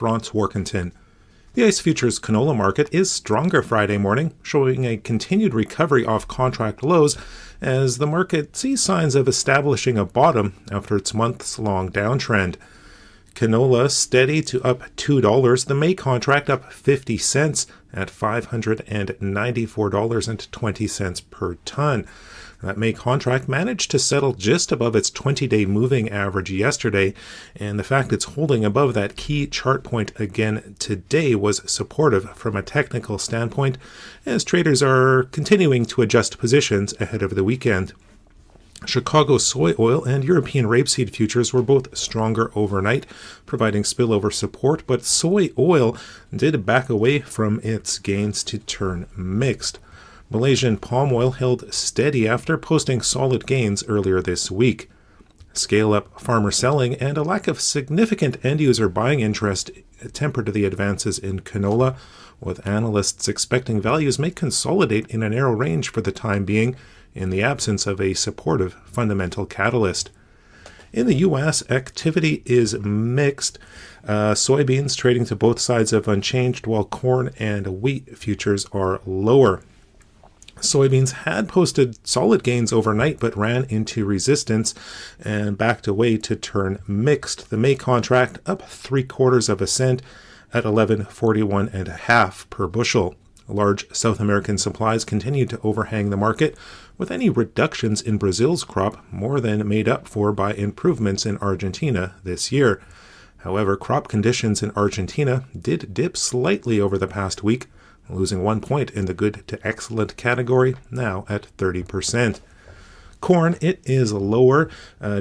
Bront Workington. The ICE Futures canola market is stronger Friday morning, showing a continued recovery off contract lows as the market sees signs of establishing a bottom after its months-long downtrend. Canola steady to up $2, the May contract up 50 cents at $594.20 per ton. That May contract managed to settle just above its 20-day moving average yesterday, and the fact it's holding above that key chart point again today was supportive from a technical standpoint, as traders are continuing to adjust positions ahead of the weekend. Chicago soy oil and European rapeseed futures were both stronger overnight, providing spillover support, but soy oil did back away from its gains to turn mixed. Malaysian palm oil held steady after posting solid gains earlier this week. Scale-up farmer selling and a lack of significant end-user buying interest tempered the advances in canola, with analysts expecting values may consolidate in a narrow range for the time being, in the absence of a supportive fundamental catalyst. In the U.S., activity is mixed. Soybeans trading to both sides of unchanged, while corn and wheat futures are lower. Soybeans had posted solid gains overnight but ran into resistance and backed away to turn mixed. The May contract up 0.75 cents at $11.41.5 per bushel. Large South American supplies continued to overhang the market, with any reductions in Brazil's crop more than made up for by improvements in Argentina this year. However, crop conditions in Argentina did dip slightly over the past week, losing 1 point in the good to excellent category, now at 30%. Corn, it is lower,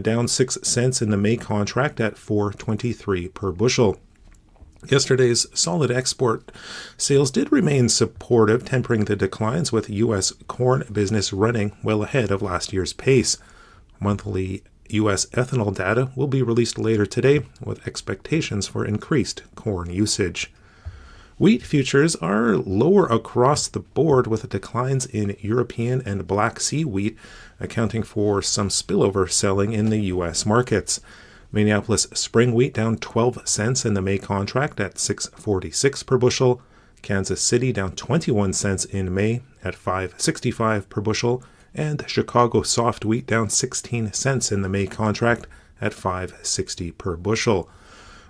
down 6 cents in the May contract at $4.23 per bushel. Yesterday's solid export sales did remain supportive, tempering the declines, with U.S. corn business running well ahead of last year's pace. Monthly U.S. ethanol data will be released later today, with expectations for increased corn usage. Wheat futures are lower across the board, with declines in European and Black Sea wheat accounting for some spillover selling in the U.S. markets. Minneapolis spring wheat down 12 cents in the May contract at $6.46 per bushel. Kansas City down 21 cents in May at $5.65 per bushel. And Chicago soft wheat down 16 cents in the May contract at $5.60 per bushel.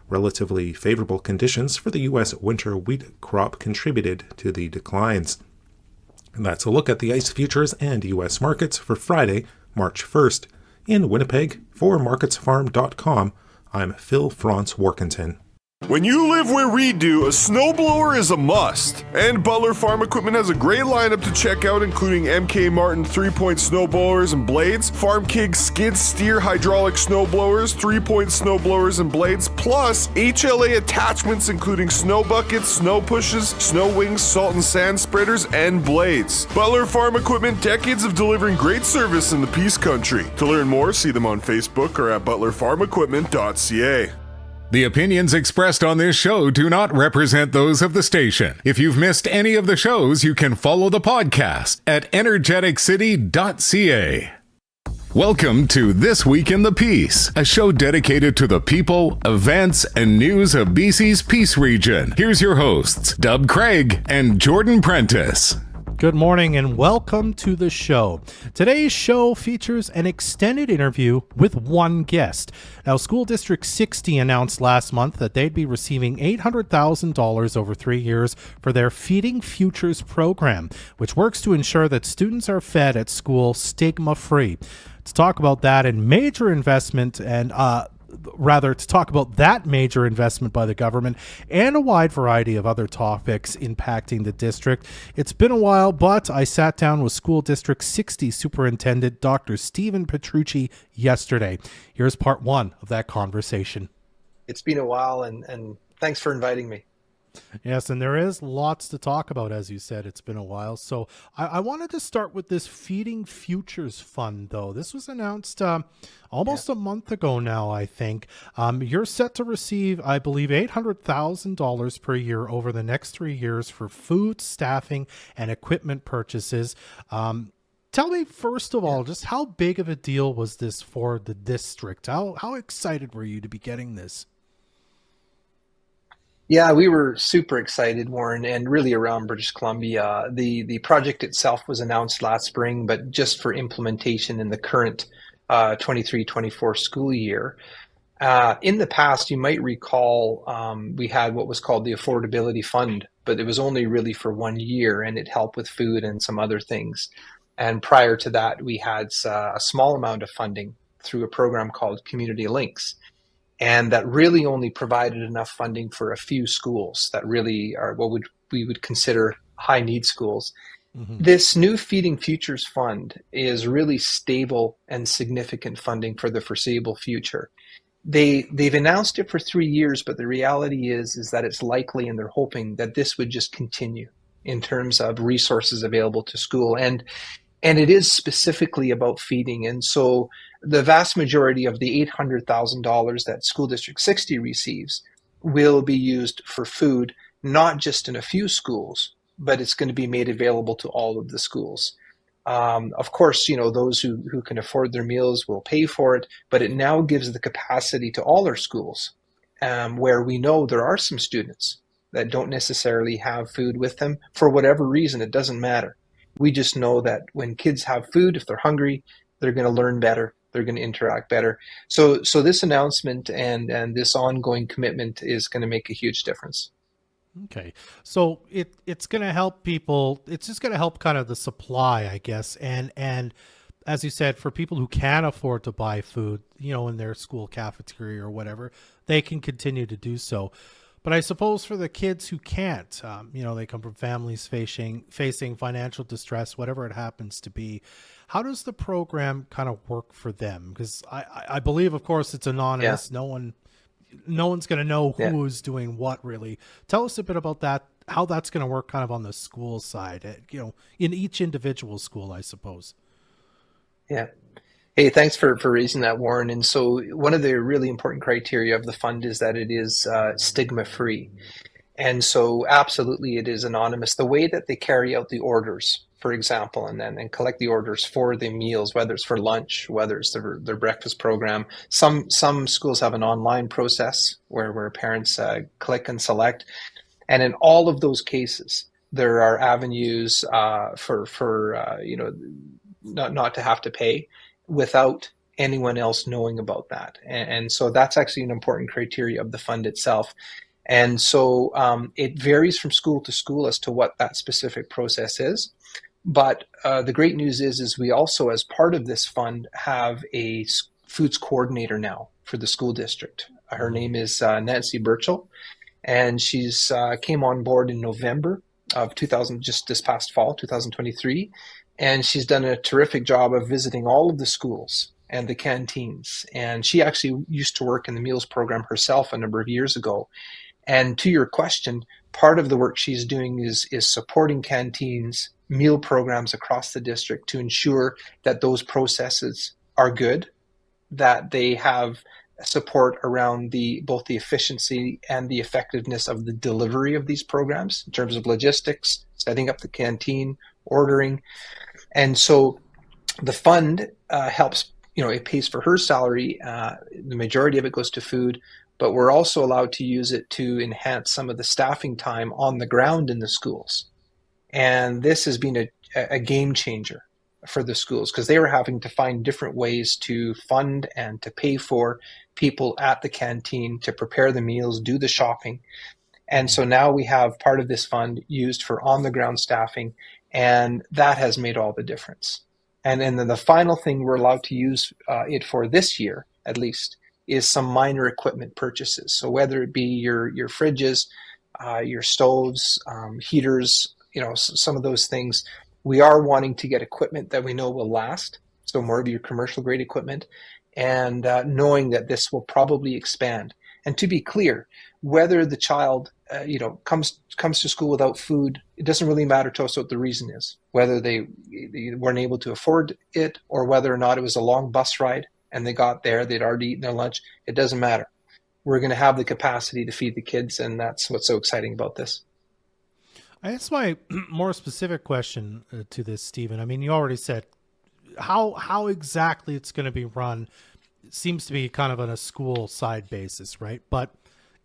Relatively favorable conditions for the U.S. winter wheat crop contributed to the declines. And that's a look at the ICE futures and U.S. markets for Friday, March 1st. In Winnipeg, for MarketsFarm.com, I'm Phil Franz Workington. When you live where we do, a snowblower is a must. And Butler Farm Equipment has a great lineup to check out, including MK Martin 3-point snowblowers and blades, Farm King skid steer hydraulic snowblowers, 3-point snowblowers and blades, plus HLA attachments including snow buckets, snow pushes, snow wings, salt and sand spreaders, and blades. Butler Farm Equipment, decades of delivering great service in the Peace Country. To learn more, see them on Facebook or at butlerfarmequipment.ca. The opinions expressed on this show do not represent those of the station. If you've missed any of the shows, you can follow the podcast at energeticcity.ca. Welcome to This Week in the Peace, a show dedicated to the people, events, and news of BC's Peace region. Here's your hosts, Dub Craig and Jordan Prentice. Good morning and welcome to the show. Today's show features an extended interview with one guest. Now, School District 60 announced last month that they'd be receiving $800,000 over 3 years for their Feeding Futures program, which works to ensure that students are fed at school stigma-free. To talk about that and major investment and to talk about that major investment by the government and a wide variety of other topics impacting the district. It's been a while, but I sat down with School District 60 Superintendent Dr. Stephen Petrucci yesterday. Here's part one of that conversation. It's been a while, and thanks for inviting me. Yes, and there is lots to talk about, as you said. It's been a while. So I wanted to start with this Feeding Futures Fund, though. This was announced almost a month ago now, I think. You're set to receive, I believe, $800,000 per year over the next 3 years for food, staffing, and equipment purchases. Tell me, first of all, just how big of a deal was this for the district? How excited were you to be getting this? Yeah, we were super excited, Warren, and really around British Columbia. The project itself was announced last spring, but just for implementation in the current 23-24 school year. In the past, you might recall we had what was called the Affordability Fund, but it was only really for 1 year, and it helped with food and some other things. And prior to that, we had a small amount of funding through a program called Community Links. And that really only provided enough funding for a few schools that really are we would consider high need schools. Hmm. This new Feeding Futures Fund is really stable and significant funding for the foreseeable future. They've announced it for 3 years, but the reality is that it's likely, and they're hoping that this would just continue in terms of resources available to school. And it is specifically about feeding. And so the vast majority of the $800,000 that School District 60 receives will be used for food, not just in a few schools, but it's going to be made available to all of the schools. Of course, those who can afford their meals will pay for it, but it now gives the capacity to all our schools, where we know there are some students that don't necessarily have food with them for whatever reason. It doesn't matter. We just know that when kids have food, if they're hungry, they're going to learn better. They're going to interact better. So this announcement and this ongoing commitment is going to make a huge difference. Okay. So it's going to help people. It's just going to help kind of the supply, I guess. And as you said, for people who can afford to buy food, in their school cafeteria or whatever, they can continue to do so. But I suppose for the kids who can't, they come from families facing financial distress, whatever it happens to be. How does the program kind of work for them? Because I believe, of course, it's anonymous. Yeah. No one's going to know Yeah. who is doing what, really. Tell us a bit about that, how that's going to work kind of on the school side, in each individual school, I suppose. Yeah. Hey, thanks for raising that, Warren. And so one of the really important criteria of the fund is that it is stigma-free. And so absolutely it is anonymous. The way that they carry out the orders, for example, and collect the orders for the meals, whether it's for lunch, whether it's their breakfast program. Some schools have an online process where parents click and select. And in all of those cases, there are avenues for not to have to pay without anyone else knowing about that. And so that's actually an important criteria of the fund itself. And so it varies from school to school as to what that specific process is. But the great news is we also, as part of this fund, have a foods coordinator now for the school district. Her name is Nancy Burchell, and she's came on board in November of 2000, just this past fall, 2023. And she's done a terrific job of visiting all of the schools and the canteens. And she actually used to work in the meals program herself a number of years ago. And to your question, part of the work she's doing is supporting canteens, meal programs across the district to ensure that those processes are good, that they have support around both the efficiency and the effectiveness of the delivery of these programs in terms of logistics, setting up the canteen, ordering. And so the fund helps, it pays for her salary. The majority of it goes to food, but we're also allowed to use it to enhance some of the staffing time on the ground in the schools. And this has been a game changer for the schools because they were having to find different ways to fund and to pay for people at the canteen to prepare the meals, do the shopping. And so now we have part of this fund used for on-the-ground staffing, and that has made all the difference. And then the final thing we're allowed to use it for this year, at least, is some minor equipment purchases. So whether it be your fridges, your stoves, heaters, some of those things, we are wanting to get equipment that we know will last. So more of your commercial grade equipment, and knowing that this will probably expand. And to be clear, whether the child comes to school without food, it doesn't really matter to us what the reason is, whether they weren't able to afford it or whether or not it was a long bus ride and they got there, they'd already eaten their lunch. It doesn't matter. We're going to have the capacity to feed the kids, and that's what's so exciting about this. I guess my more specific question to this, Stephen, I mean, you already said how exactly it's going to be run. It seems to be kind of on a school side basis, right? But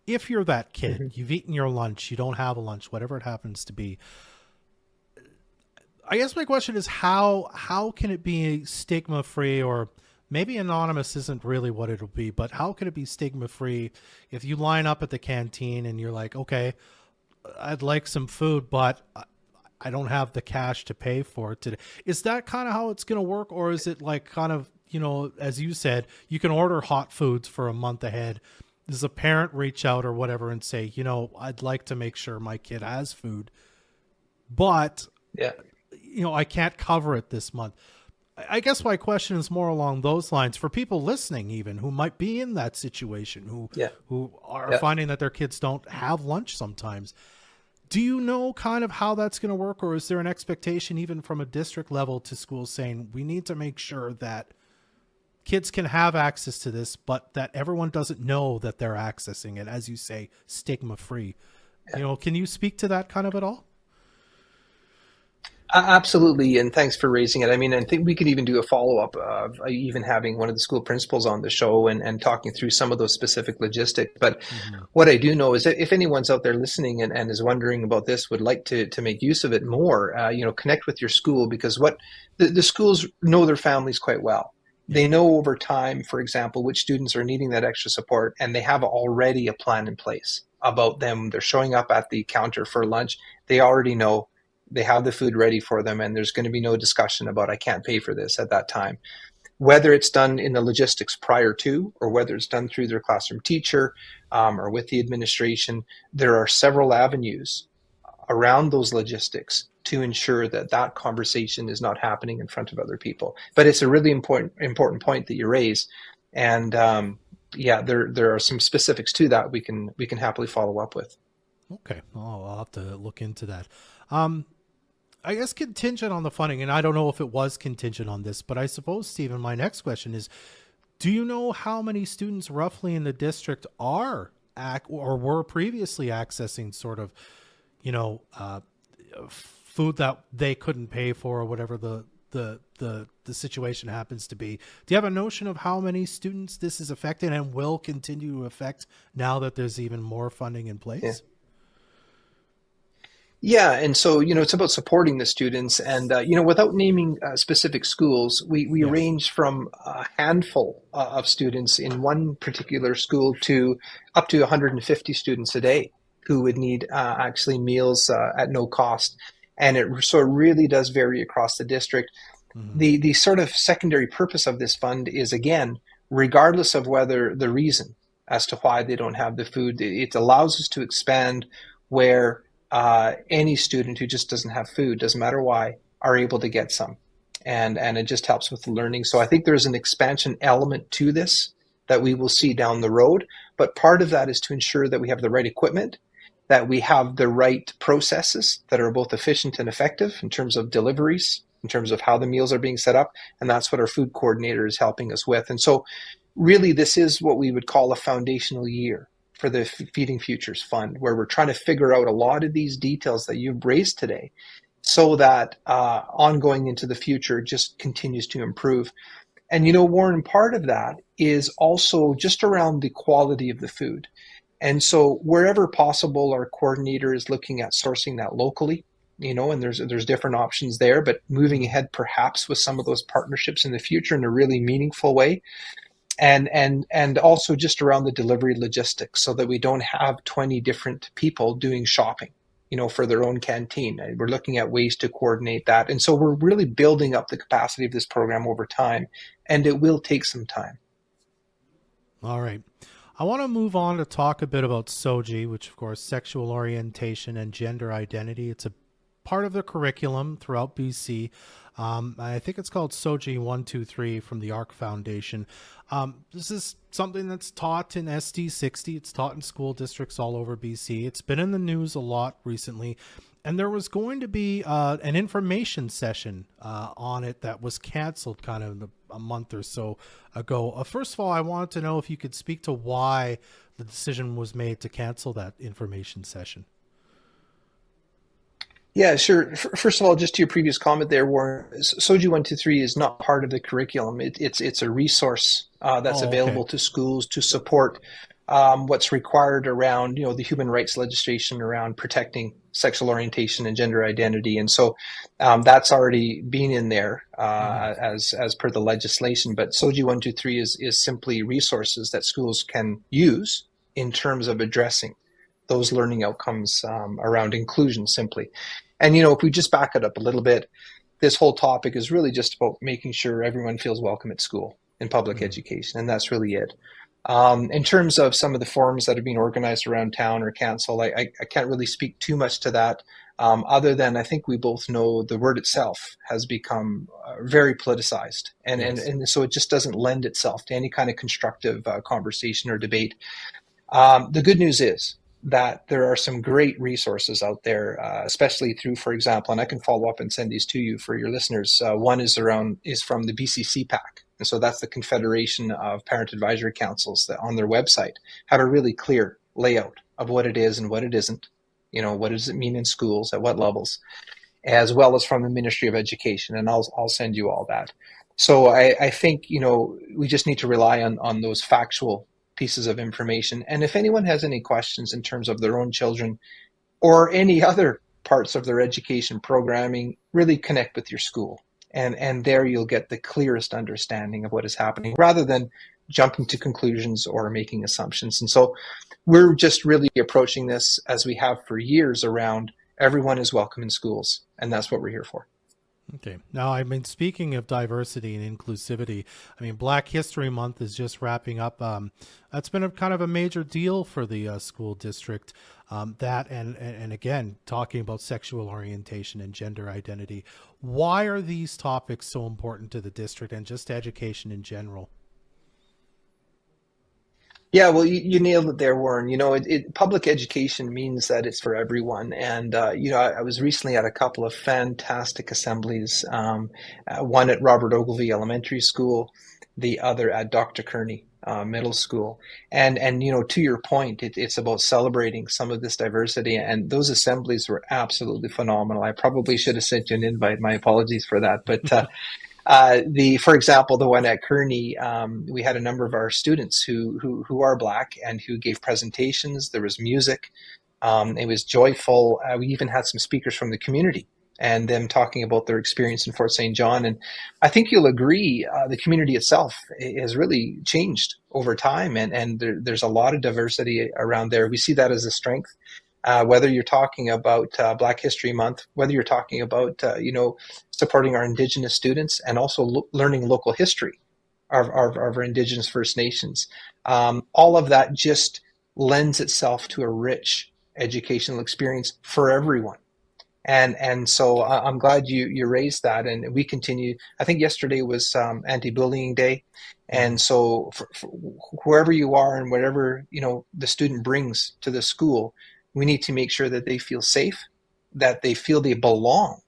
if you're that kid, you've eaten your lunch, you don't have a lunch, whatever it happens to be. I guess my question is how can it be stigma free, or maybe anonymous isn't really what it'll be, but how can it be stigma free if you line up at the canteen and you're like, okay, I'd like some food, but I don't have the cash to pay for it today. Is that kind of how it's going to work? Or is it like kind of, as you said, you can order hot foods for a month ahead. Does a parent reach out or whatever and say, I'd like to make sure my kid has food, but I can't cover it this month. I guess my question is more along those lines for people listening, even who might be in that situation, who are finding that their kids don't have lunch sometimes. Do you know kind of how that's going to work, or is there an expectation even from a district level to schools saying we need to make sure that kids can have access to this, but that everyone doesn't know that they're accessing it, as you say, stigma free? Can you speak to that kind of at all? Absolutely, and thanks for raising it. I mean, I think we could even do a follow-up of even having one of the school principals on the show and talking through some of those specific logistics. But what I do know is that if anyone's out there listening and is wondering about this, would like to make use of it more, connect with your school, because what the schools know their families quite well. They know over time, for example, which students are needing that extra support, and they have already a plan in place about them. They're showing up at the counter for lunch. They already know. They have the food ready for them, and there's going to be no discussion about I can't pay for this at that time. Whether it's done in the logistics prior to, or whether it's done through their classroom teacher or with the administration, there are several avenues around those logistics to ensure that that conversation is not happening in front of other people. But it's a really important point that you raise, and there are some specifics to that we can happily follow up with. Okay, I'll have to look into that. I guess contingent on the funding, and I don't know if it was contingent on this, but I suppose, Stephen, my next question is, do you know how many students roughly in the district are or were previously accessing sort of, food that they couldn't pay for, or whatever the situation happens to be? Do you have a notion of how many students this is affecting and will continue to affect now that there's even more funding in place? Yeah, and so, it's about supporting the students, and, without naming specific schools, we range from a handful of students in one particular school to up to 150 students a day who would need actually meals at no cost. And it really does vary across the district. The sort of secondary purpose of this fund is, again, regardless of whether the reason as to why they don't have the food, it allows us to expand where any student who just doesn't have food, doesn't matter why, are able to get some. And it just helps with the learning. So I think there's an expansion element to this that we will see down the road. But part of that is to ensure that we have the right equipment, that we have the right processes that are both efficient and effective in terms of deliveries, in terms of how the meals are being set up. And that's what our food coordinator is helping us with. And so really, this is what we would call a foundational year for the Feeding Futures Fund, where we're trying to figure out a lot of these details that you've raised today so that ongoing into the future just continues to improve. And, Warren, part of that is also just around the quality of the food. And so wherever possible, our coordinator is looking at sourcing that locally, and there's different options there, but moving ahead perhaps with some of those partnerships in the future in a really meaningful way. And also just around the delivery logistics, so that we don't have 20 different people doing shopping, for their own canteen. We're looking at ways to coordinate that. And so we're really building up the capacity of this program over time, and it will take some time. All right. I want to move on to talk a bit about SOGI, which of course, sexual orientation and gender identity. It's a part of the curriculum throughout BC. I think it's called SOGI 123 from the ARC Foundation. This is something that's taught in SD 60. It's taught in school districts all over BC. It's been in the news a lot recently. And there was going to be an information session on it that was canceled kind of a month or so ago. First of all, I wanted to know if you could speak to why the decision was made to cancel that information session. Yeah, sure. First of all, just to your previous comment there, Warren, SOGI 123 is not part of the curriculum. It's a resource that's available to schools to support what's required around, the human rights legislation around protecting sexual orientation and gender identity. And so that's already been in there as per the legislation. But SOGI 123 is simply resources that schools can use in terms of addressing those learning outcomes around inclusion simply. And, if we just back it up a little bit, this whole topic is really just about making sure everyone feels welcome at school in public education. And that's really it. In terms of some of the forums that are being organized around town or canceled, I can't really speak too much to that, other than I think we both know the word itself has become very politicized. And so it just doesn't lend itself to any kind of constructive conversation or debate. The good news is that there are some great resources out there, especially through, for example, and I can follow up and send these to you for your listeners. One is from the BC CPAC. And so that's the Confederation of Parent Advisory Councils that on their website have a really clear layout of what it is and what it isn't. What does it mean in schools, at what levels, as well as from the Ministry of Education. And I'll send you all that. So I think, we just need to rely on those factual pieces of information. And if anyone has any questions in terms of their own children or any other parts of their education programming, really connect with your school. And there you'll get the clearest understanding of what is happening rather than jumping to conclusions or making assumptions. And so we're just really approaching this as we have for years around everyone is welcome in schools. And that's what we're here for. Okay. Now, speaking of diversity and inclusivity, Black History Month is just wrapping up. That's been a kind of a major deal for the school district. That and again, talking about sexual orientation and gender identity. Why are these topics so important to the district and just education in general? Yeah, well, you nailed it there, Warren. Public education means that it's for everyone. And, I was recently at a couple of fantastic assemblies, one at Robert Ogilvie Elementary School, the other at Dr. Kearney Middle School. And to your point, it's about celebrating some of this diversity. And those assemblies were absolutely phenomenal. I probably should have sent you an invite. My apologies for that. But for example, the one at Kearney, we had a number of our students who are Black and who gave presentations. There was music. It was joyful. We even had some speakers from the community and them talking about their experience in Fort St. John. And I think you'll agree, the community itself has really changed over time. And there's a lot of diversity around there. We see that as a strength. Whether you're talking about Black History Month, whether you're talking about, supporting our Indigenous students and also learning local history of our Indigenous First Nations. All of that just lends itself to a rich educational experience for everyone. And so I'm glad you raised that. And we continue. I think yesterday was Anti-Bullying Day. And so for whoever you are and whatever, the student brings to the school, we need to make sure that they feel safe, that they feel they belong,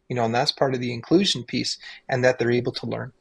and that's part of the inclusion piece, and that they're able to learn.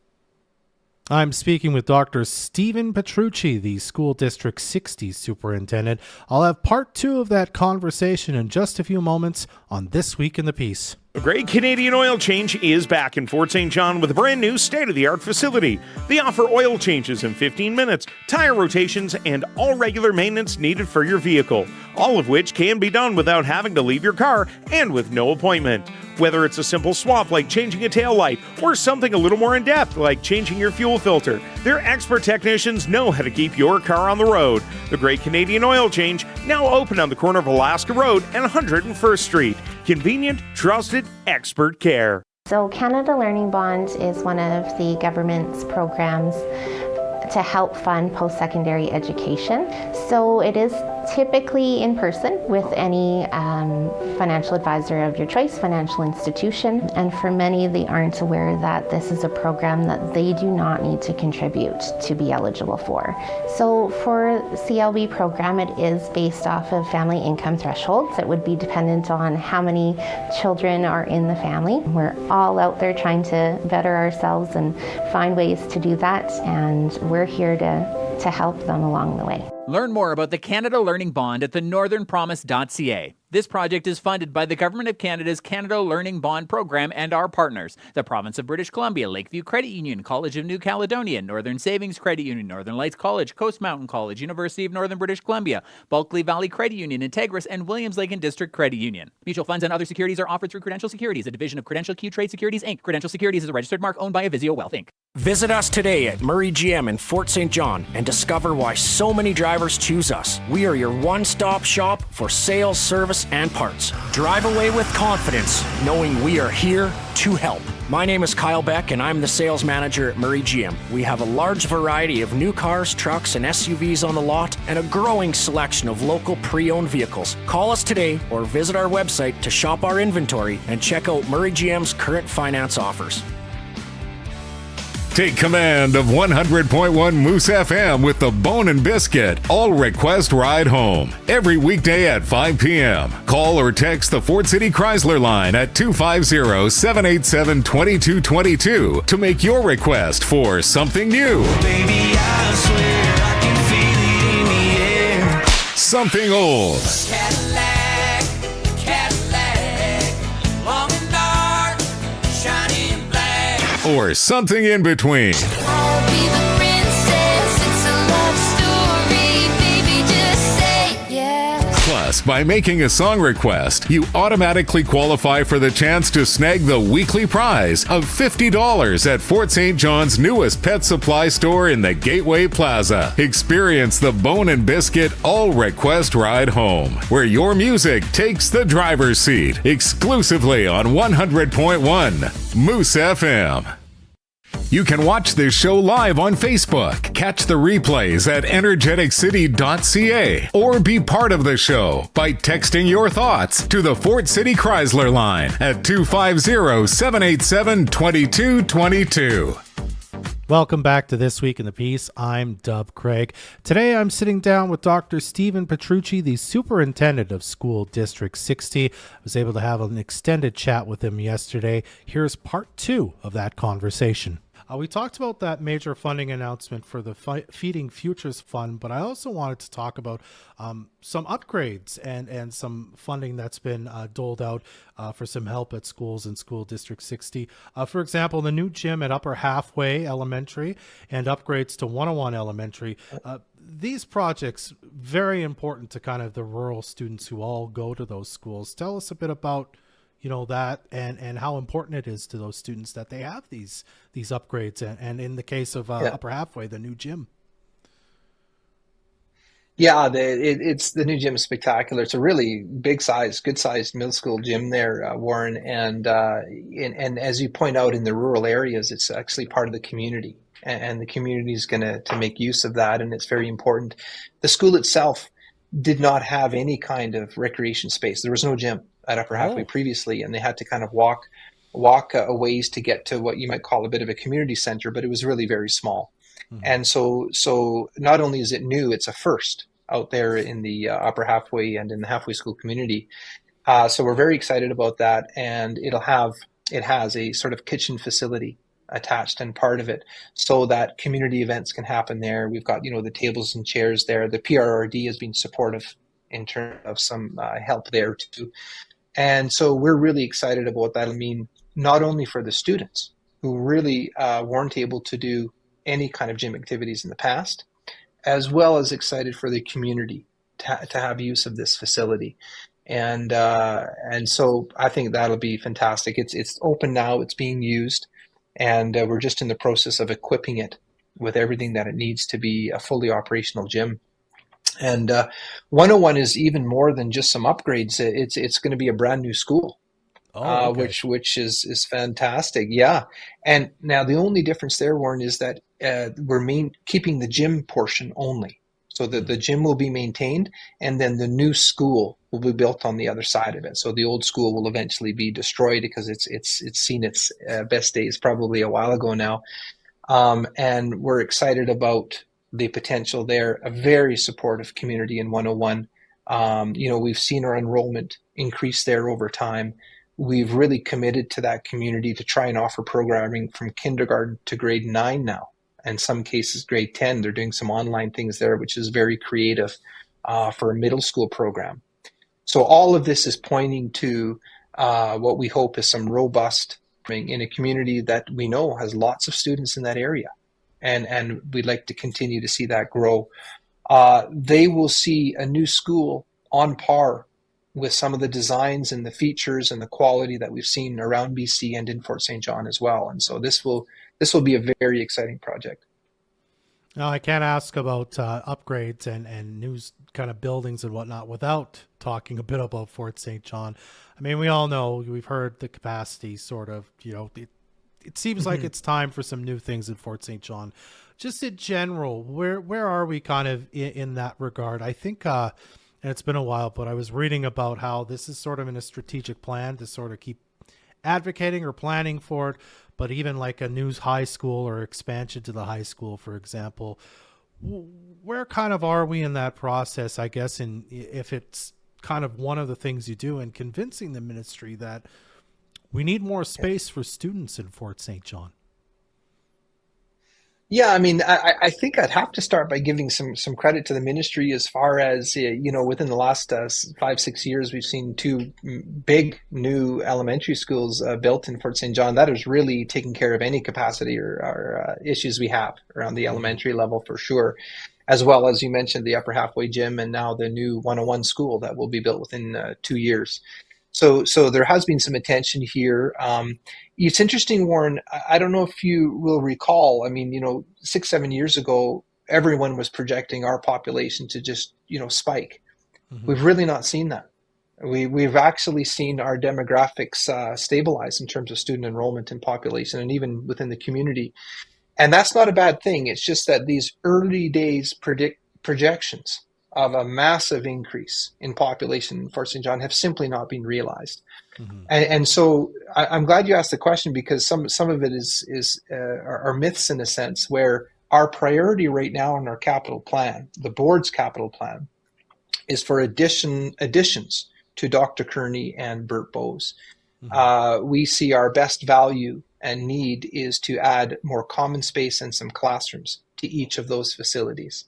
I'm speaking with Dr. Stephen Petrucci, the School District 60 Superintendent. I'll have part 2 of that conversation in just a few moments on This Week in the Piece. A Great Canadian Oil Change is back in Fort St. John with a brand new state-of-the-art facility. They offer oil changes in 15 minutes, tire rotations, and all regular maintenance needed for your vehicle, all of which can be done without having to leave your car and with no appointment. Whether it's a simple swap like changing a tail light or something a little more in-depth like changing your fuel filter, their expert technicians know how to keep your car on the road. The Great Canadian Oil Change, now open on the corner of Alaska Road and 101st Street. Convenient, trusted, expert care. So Canada Learning Bond is one of the government's programs to help fund post-secondary education. So it is typically in person with any financial advisor of your choice, financial institution. And for many, they aren't aware that this is a program that they do not need to contribute to be eligible for. So for the CLB program, it is based off of family income thresholds. It would be dependent on how many children are in the family. We're all out there trying to better ourselves and find ways to do that, and we're here to help them along the way. Learn more about the Canada Learning Bond at thenorthernpromise.ca. This project is funded by the Government of Canada's Canada Learning Bond Program and our partners, the Province of British Columbia, Lakeview Credit Union, College of New Caledonia, Northern Savings Credit Union, Northern Lights College, Coast Mountain College, University of Northern British Columbia, Bulkley Valley Credit Union, Integris, and Williams Lake and District Credit Union. Mutual funds and other securities are offered through Credential Securities, a division of Credential Q Trade Securities, Inc. Credential Securities is a registered mark owned by Avisio Wealth, Inc. Visit us today at Murray GM in Fort St. John and discover why so many drivers choose us. We are your one-stop shop for sales, service, and parts. Drive away with confidence, knowing we are here to help. My name is Kyle Beck, and I'm the sales manager at Murray GM. We have a large variety of new cars, trucks, and SUVs on the lot, and a growing selection of local pre-owned vehicles. Call us today or visit our website to shop our inventory and check out Murray GM's current finance offers. Take command of 100.1 Moose FM with the Bone and Biscuit All Request Ride Home every weekday at 5 p.m. Call or text the Fort City Chrysler line at 250-787-2222 to make your request for something new. Baby, I swear I can feel it in the air. Something old. Cadillac, long and dark, shining black. Or something in between. I'll be the princess, it's a love story, baby, just say yes. Plus, by making a song request, you automatically qualify for the chance to snag the weekly prize of $50 at Fort St. John's newest pet supply store in the Gateway Plaza. Experience the Bone and Biscuit All Request Ride Home, where your music takes the driver's seat, exclusively on 100.1 Moose FM. You can watch this show live on Facebook, catch the replays at energeticcity.ca, or be part of the show by texting your thoughts to the Fort City Chrysler line at 250-787-2222. Welcome back to This Week in the Piece. I'm Dub Craig. Today I'm sitting down with Dr. Stephen Petrucci, the Superintendent of School District 60. I was able to have an extended chat with him yesterday. Here's part 2 of that conversation. We talked about that major funding announcement for the Feeding Futures Fund, but I also wanted to talk about some upgrades and some funding that's been doled out for some help at schools in School District 60. For example, the new gym at Upper Halfway Elementary and upgrades to 101 Elementary. These projects, very important to kind of the rural students who all go to those schools. Tell us a bit about that and how important it is to those students that they have these upgrades and in the case of Upper Halfway, the new gym. Yeah, it's the new gym is spectacular. It's a really big size, good sized middle school gym there, Warren. And as you point out, in the rural areas, it's actually part of the community, and the community is going to make use of that, and it's very important. The school itself did not have any kind of recreation space. There was no gym at Upper Halfway previously, and they had to kind of walk a ways to get to what you might call a bit of a community center, but it was really very small. Mm-hmm. And so not only is it new, it's a first out there in the Upper Halfway and in the Halfway School community. So we're very excited about that, and it has a sort of kitchen facility attached and part of it, so that community events can happen there. We've got the tables and chairs there. The PRRD has been supportive in terms of some help there too. And so we're really excited about what that'll mean, not only for the students who really weren't able to do any kind of gym activities in the past, as well as excited for the community to have use of this facility. And so I think that'll be fantastic. It's open now, it's being used, and we're just in the process of equipping it with everything that it needs to be a fully operational gym. And 101 is even more than just some upgrades. It's going to be a brand new school, which is fantastic. Yeah. And now the only difference there, Warren, is that we're keeping the gym portion only. So the gym will be maintained, and then the new school will be built on the other side of it. So the old school will eventually be destroyed because it's seen its best days probably a while ago now. And we're excited about the potential there. A very supportive community in 101. We've seen our enrollment increase there over time. We've really committed to that community to try and offer programming from kindergarten to grade 9 now In some cases, grade 10, they're doing some online things there, which is very creative for a middle school program. So all of this is pointing to what we hope is some robust in a community that we know has lots of students in that area. And we'd like to continue to see that grow. They will see a new school on par with some of the designs and the features and the quality that we've seen around BC and in Fort St. John as well. And so this will be a very exciting project. Now, I can't ask about upgrades and new kind of buildings and whatnot without talking a bit about Fort St. John. I mean, we all know, we've heard the capacity sort of, it seems like it's time for some new things in Fort St. John. Just in general, where are we kind of in that regard? I think, and it's been a while, but I was reading about how this is sort of in a strategic plan to sort of keep advocating or planning for it. But even like a new high school or expansion to the high school, for example, where kind of are we in that process, I guess, and if it's kind of one of the things you do in convincing the ministry that we need more space for students in Fort St. John? Yeah, I mean, I think I'd have to start by giving some credit to the ministry as far as, within the last 5-6 years, we've seen 2 big new elementary schools built in Fort St. John. That has really taken care of any capacity or issues we have around the elementary level for sure, as well as you mentioned the upper halfway gym and now the new 101 school that will be built within 2 years. So there has been some attention here. It's interesting, Warren, I don't know if you will recall, I mean, 6-7 years ago, everyone was projecting our population to just, spike. Mm-hmm. We've really not seen that. We've actually seen our demographics stabilize in terms of student enrollment and population and even within the community. And that's not a bad thing. It's just that these early days projections of a massive increase in population in Fort St. John have simply not been realized. Mm-hmm. And so I'm glad you asked the question, because some of it are myths in a sense, where our priority right now in our capital plan, the board's capital plan, is for additions to Dr. Kearney and Burt Bowes. Mm-hmm. We see our best value and need is to add more common space and some classrooms to each of those facilities.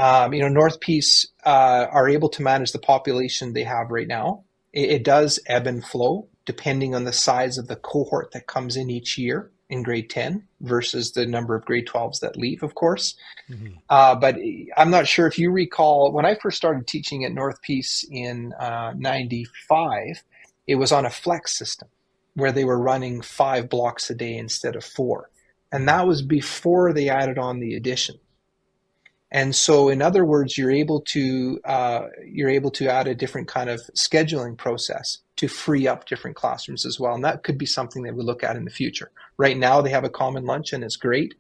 North Peace are able to manage the population they have right now. It does ebb and flow depending on the size of the cohort that comes in each year in grade 10 versus the number of grade 12s that leave, of course. Mm-hmm. But I'm not sure if you recall, when I first started teaching at North Peace in 95, it was on a flex system where they were running 5 blocks a day instead of 4. And that was before they added on the addition. And so, in other words, you're able to add a different kind of scheduling process to free up different classrooms as well. And that could be something that we look at in the future. Right now, they have a common lunch, and it's great.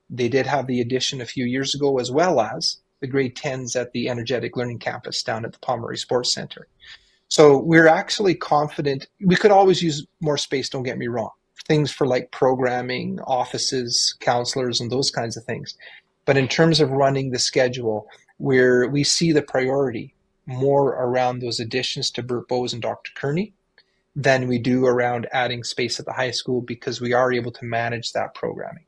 They did have the addition a few years ago, as well as the grade 10s at the Energetic Learning Campus down at the Pomeroy Sports Center. So we're actually confident. We could always use more space, don't get me wrong. Things for like programming, offices, counselors, and those kinds of things. But in terms of running the schedule, where we see the priority more around those additions to Burt Bowes and Dr. Kearney than we do around adding space at the high school, because we are able to manage that programming.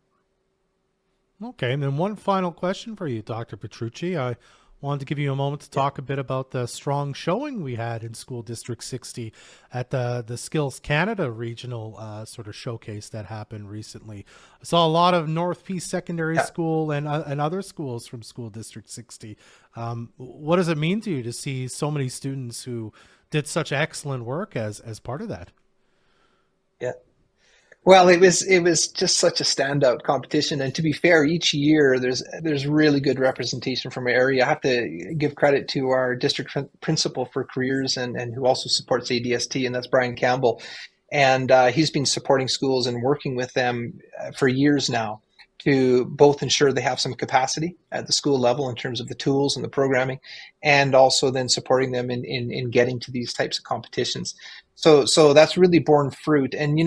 Okay, and then one final question for you, Dr. Petrucci. I wanted to give you a moment to talk a bit about the strong showing we had in School District 60 at the Skills Canada regional sort of showcase that happened recently. I saw a lot of North Peace Secondary School and other schools from School District 60. What does it mean to you to see so many students who did such excellent work as part of that? Yeah. Well, it was just such a standout competition, and to be fair, each year there's really good representation from our area. I have to give credit to our district principal for careers and who also supports ADST, and that's Brian Campbell, and he's been supporting schools and working with them for years now to both ensure they have some capacity at the school level in terms of the tools and the programming, and also then supporting them in getting to these types of competitions. So that's really borne fruit, and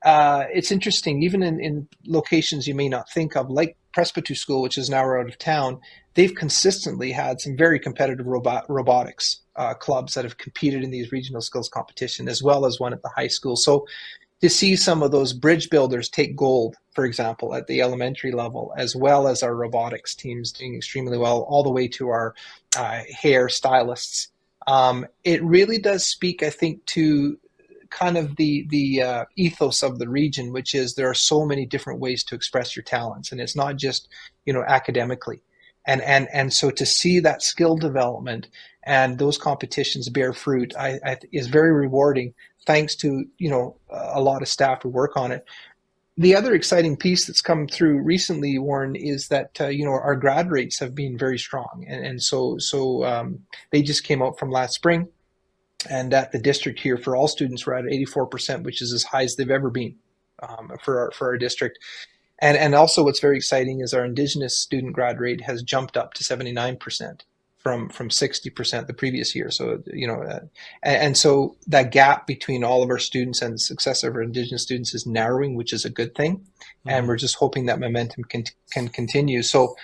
it's interesting, even in locations you may not think of, like Presbyterian School, which is now out of town, they've consistently had some very competitive robotics clubs that have competed in these regional skills competition, as well as one at the high school. So to see some of those bridge builders take gold, for example, at the elementary level, as well as our robotics teams doing extremely well, all the way to our hair stylists. It really does speak, I think, to kind of the ethos of the region, which is there are so many different ways to express your talents, and it's not just, academically. And so to see that skill development and those competitions bear fruit is very rewarding, thanks to, a lot of staff who work on it. The other exciting piece that's come through recently, Warren, is that, our grad rates have been very strong. And so they just came out from last spring. And at the district here, for all students, we're at 84%, which is as high as they've ever been for our district. And also what's very exciting is our Indigenous student grad rate has jumped up to 79% from 60% the previous year. So, and so that gap between all of our students and the success of our Indigenous students is narrowing, which is a good thing. Mm-hmm. And we're just hoping that momentum can continue. So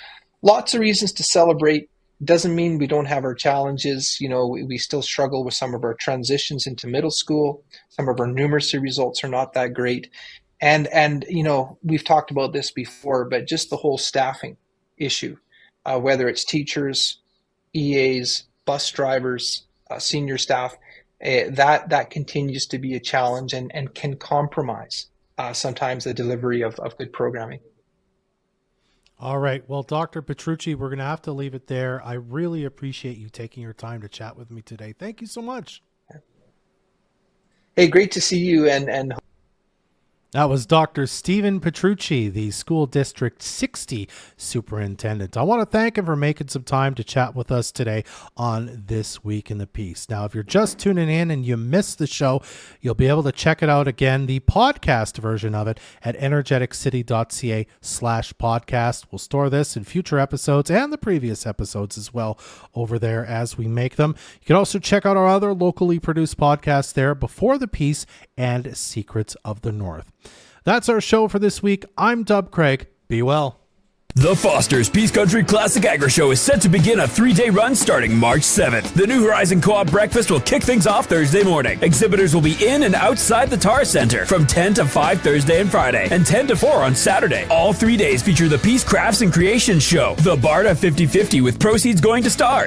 lots of reasons to celebrate. Doesn't mean we don't have our challenges. We still struggle with some of our transitions into middle school. Some of our numeracy results are not that great. And we've talked about this before, but just the whole staffing issue, whether it's teachers, EAs, bus drivers, senior staff, that continues to be a challenge and can compromise sometimes the delivery of good programming. All right. Well, Dr. Petrucci, we're going to have to leave it there. I really appreciate you taking your time to chat with me today. Thank you so much. Hey, great to see you. And that was Dr. Stephen Petrucci, the School District 60 Superintendent. I want to thank him for making some time to chat with us today on This Week in the Piece. Now, if you're just tuning in and you missed the show, you'll be able to check it out again, the podcast version of it, at energeticcity.ca/podcast. We'll store this in future episodes and the previous episodes as well over there as we make them. You can also check out our other locally produced podcasts there, Before the Peace and Secrets of the North. That's our show for this week. I'm Dub Craig. Be well. The Foster's Peace Country Classic Agri Show is set to begin a 3-day run starting March 7th. The New Horizon Co-op Breakfast will kick things off Thursday morning. Exhibitors will be in and outside the TAR Center from 10 to 5 Thursday and Friday, and 10 to 4 on Saturday. All 3 days feature the Peace Crafts and Creations Show, the BARTA 50-50 with proceeds going to STAR.